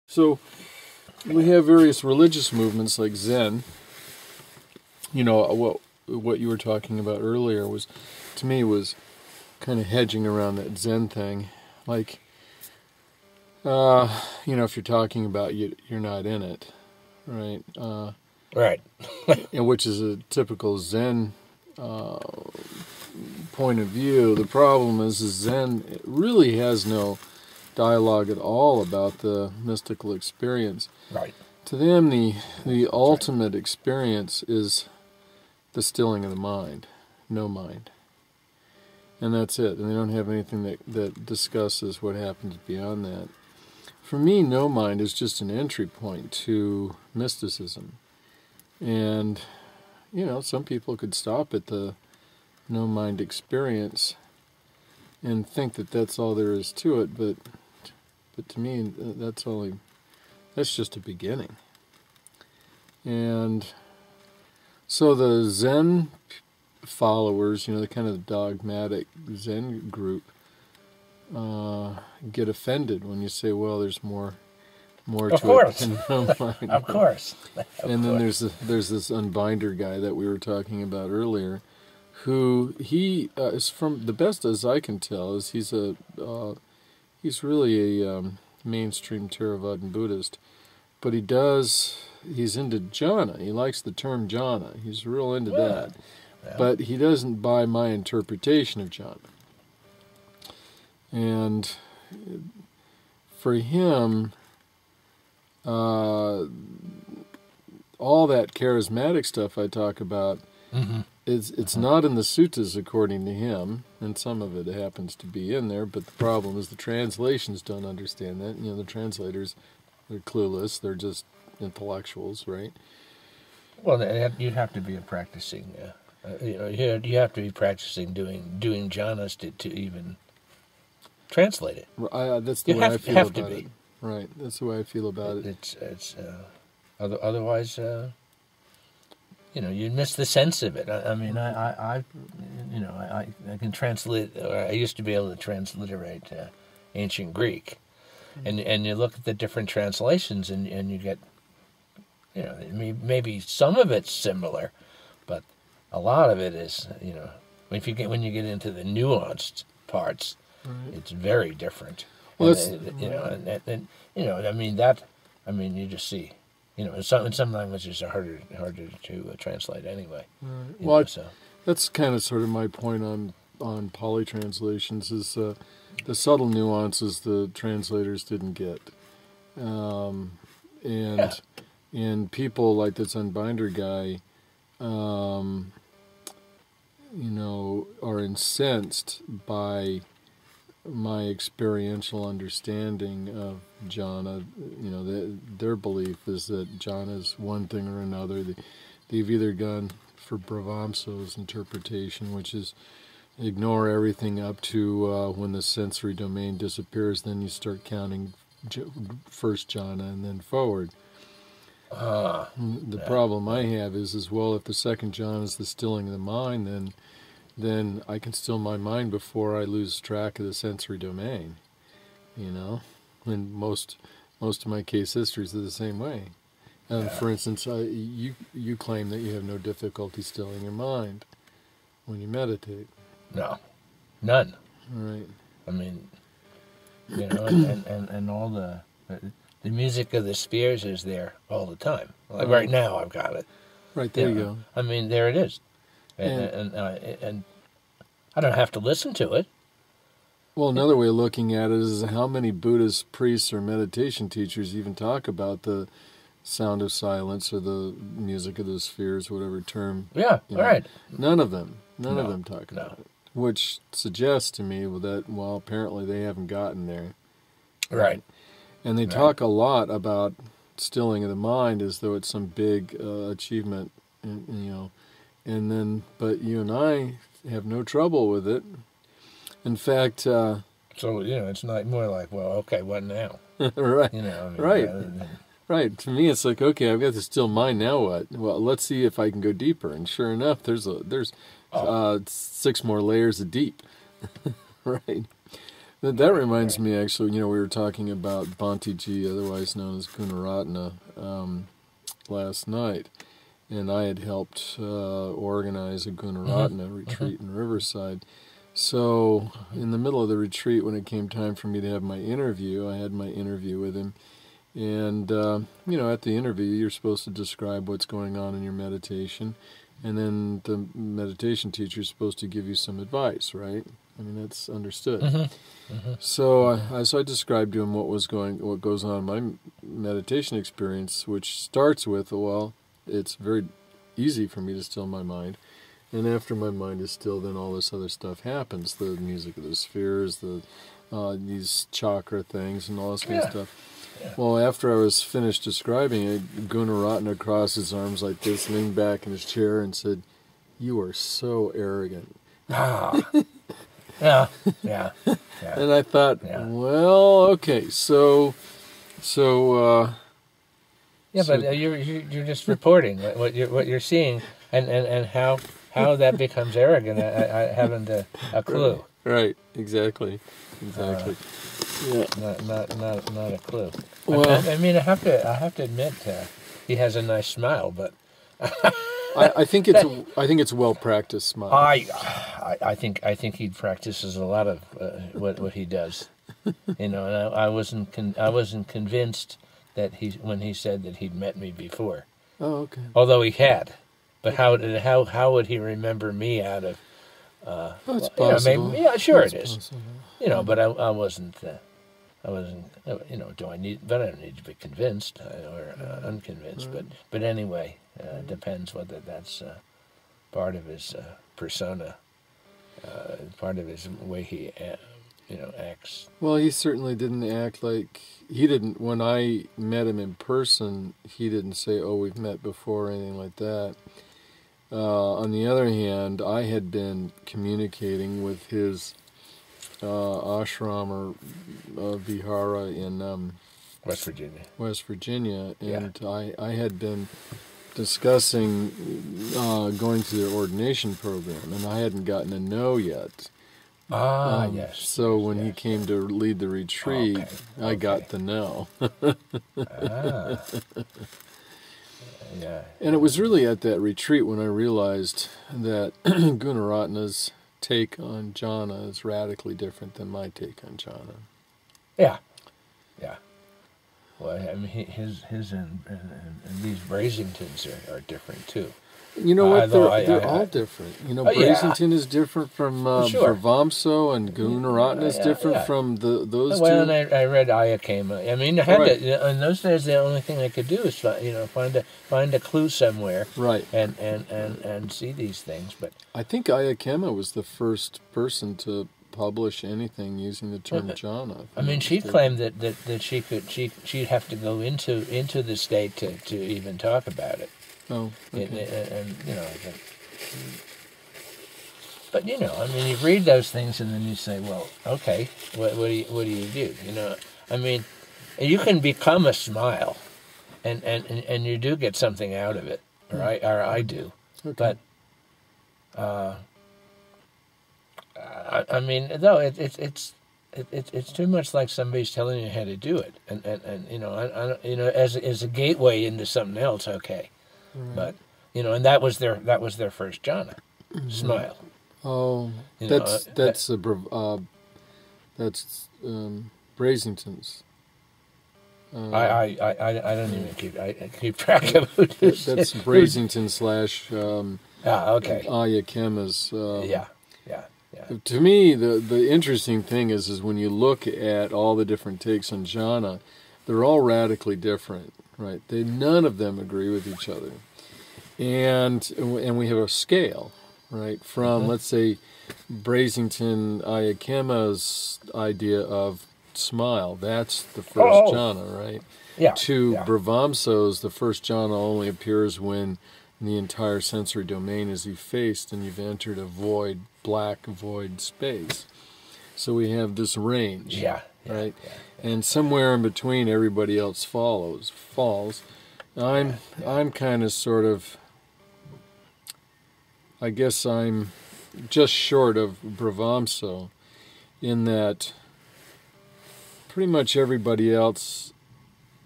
So we have various religious movements like Zen. You know, what you were talking about earlier was, to me, was kind of hedging around that Zen thing. Like, if you're talking about you're not in it, right? Right. And which is a typical Zen point of view. The problem is Zen really has no dialogue at all about the mystical experience. Right. To them, the ultimate experience is the stilling of the mind, no mind. And that's it. And they don't have anything that discusses what happens beyond that. For me, no mind is just an entry point to mysticism. And, some people could stop at the no mind experience and think that that's all there is to it, but to me, that's just a beginning. And so the Zen followers, the kind of dogmatic Zen group, get offended when you say, well, there's more Of to course. it than no mind. Of course. And then there's this unbinder guy that we were talking about earlier, who he is, from the best as I can tell, is he's really a mainstream Theravadan Buddhist, but he's into jhana. He likes the term jhana. He's real into that. Yeah. But he doesn't buy my interpretation of jhana. And for him, all that charismatic stuff I talk about, it's not in the suttas according to him, and some of it happens to be in there, but the problem is the translations don't understand that. The translators, they're clueless, they're just intellectuals, right? Well, you'd have to be a practicing, you have to be practicing doing jhanas to even translate it. That's the way I feel about it. Right, that's the way I feel about it. Otherwise, you'd miss the sense of it. I can translate, or I used to be able to transliterate ancient Greek, and you look at the different translations, and you get, maybe some of it's similar, but a lot of it is, when you get into the nuanced parts, right, it's very different. Well, you just see, in some languages are harder to translate anyway. Right. Well, that's kind of sort of my point on Pali translations, is the subtle nuances the translators didn't get, and people like this unbinder guy, are incensed by my experiential understanding of jhana. Their belief is that jhana is one thing or another. They've either gone for Brahmso's interpretation, which is ignore everything up to when the sensory domain disappears, then you start counting first jhana and then forward. The problem I have is well, if the second jhana is the stilling of the mind, then I can still my mind before I lose track of the sensory domain, and most of my case histories are the same way. For instance, you claim that you have no difficulty stilling your mind when you meditate. No, none. Right. I mean, and all the music of the spheres is there all the time. Like right now, I've got it. Right, there you go. I mean, there it is. And I don't have to listen to it. Well, another way of looking at it is how many Buddhist priests or meditation teachers even talk about the sound of silence or the music of the spheres, whatever term. Yeah, right. None of them talk about it, which suggests to me that, well, apparently they haven't gotten there. Right. And they talk a lot about stilling of the mind as though it's some big achievement, but you and I have no trouble with it. In fact, so it's not more like, well, okay, what now? Right. Right. To me, it's like, okay, I've got the still mind. Now what? Well, let's see if I can go deeper. And sure enough, there's 6 more layers of deep. Right. That reminds me, actually, we were talking about Bhante Ji, otherwise known as Gunaratna, last night. And I had helped organize a Gunaratna retreat in Riverside. So in the middle of the retreat, when it came time for me to have my interview, I had my interview with him. And, at the interview, you're supposed to describe what's going on in your meditation. And then the meditation teacher is supposed to give you some advice, right? I mean, that's understood. So I described to him what goes on in my meditation experience, which starts with, well, it's very easy for me to still my mind. And after my mind is still, then all this other stuff happens. The music of the spheres, these chakra things, and all this kind of stuff. Yeah. Well, after I was finished describing it, Gunaratna crossed his arms like this, leaned back in his chair, and said, "You are so arrogant." Ah. Yeah. And I thought, well, okay, so. Yeah, but you're just reporting what you're seeing, and how that becomes arrogant. I haven't a clue. Right. Exactly. Yeah. Not a clue. Well, I mean, I have to admit, he has a nice smile, but I think it's well practiced smile. I think he practices a lot of what he does, and I wasn't convinced that when he said that he'd met me before. Oh, okay. Although he had, but how would he remember me out of? It's possible. Maybe, sure it's it is. Possible. But I wasn't. Do I need? But I don't need to be convinced or unconvinced. Right. But anyway, depends whether that's part of his persona, part of his way he acts. Well, he certainly didn't act like he didn't. When I met him in person, he didn't say, "Oh, we've met before," or anything like that. On the other hand, I had been communicating with his ashram or vihara in West Virginia. And I had been discussing going to their ordination program, and I hadn't gotten a no yet. Yes. So when he came to lead the retreat, I got the no. Yeah. And it was really at that retreat when I realized that Gunaratna's take on jhana is radically different than my take on jhana. Yeah. Well, I mean, his and these Brasingtons are different too. You know what? They're all different. Brasington is different from Brahvamso, and Gunaratna is different from those two. Well, and I read Ayakema. I mean, I had to, in those days, the only thing I could do is find a clue somewhere, right, and see these things. But I think Ayakema was the first person to publish anything using the term jhana. I mean, she claimed that she'd have to go into the state to even talk about it. Oh, okay. But I mean, you read those things and then you say, well, okay, what do you do? I mean, you can become a smile, and you do get something out of it, or I do. Okay. But I mean, though it's too much like somebody's telling you how to do it, and as a gateway into something else. Okay. Right. But and that was their first jhana, smile. Oh, that's Brasington's. I don't even keep track of who this That's Brasington / okay. Ayakema's. Yeah. To me, the interesting thing is when you look at all the different takes on jhana, they're all radically different, right? None of them agree with each other, and we have a scale, right? From let's say Brasington Ayakema's idea of smile, that's the first jhana, right? Yeah. To Brahvamso's, the first jhana only appears when the entire sensory domain is effaced and you've entered a black void space. So we have this range, right? Yeah. And somewhere in between, everybody else falls. I'm kind of sort of, I guess I'm just short of Brahvamso in that pretty much everybody else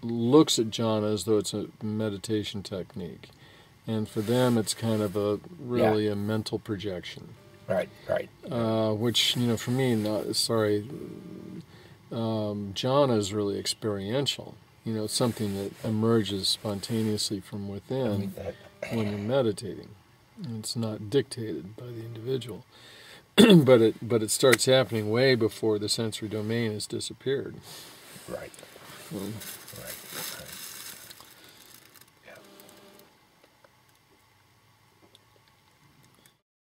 looks at jhana as though it's a meditation technique. And for them, it's kind of a really a mental projection. Right. Which, for me, jhana is really experiential. It's something that emerges spontaneously from within when you're meditating. It's not dictated by the individual. but it starts happening way before the sensory domain has disappeared. Right. Right.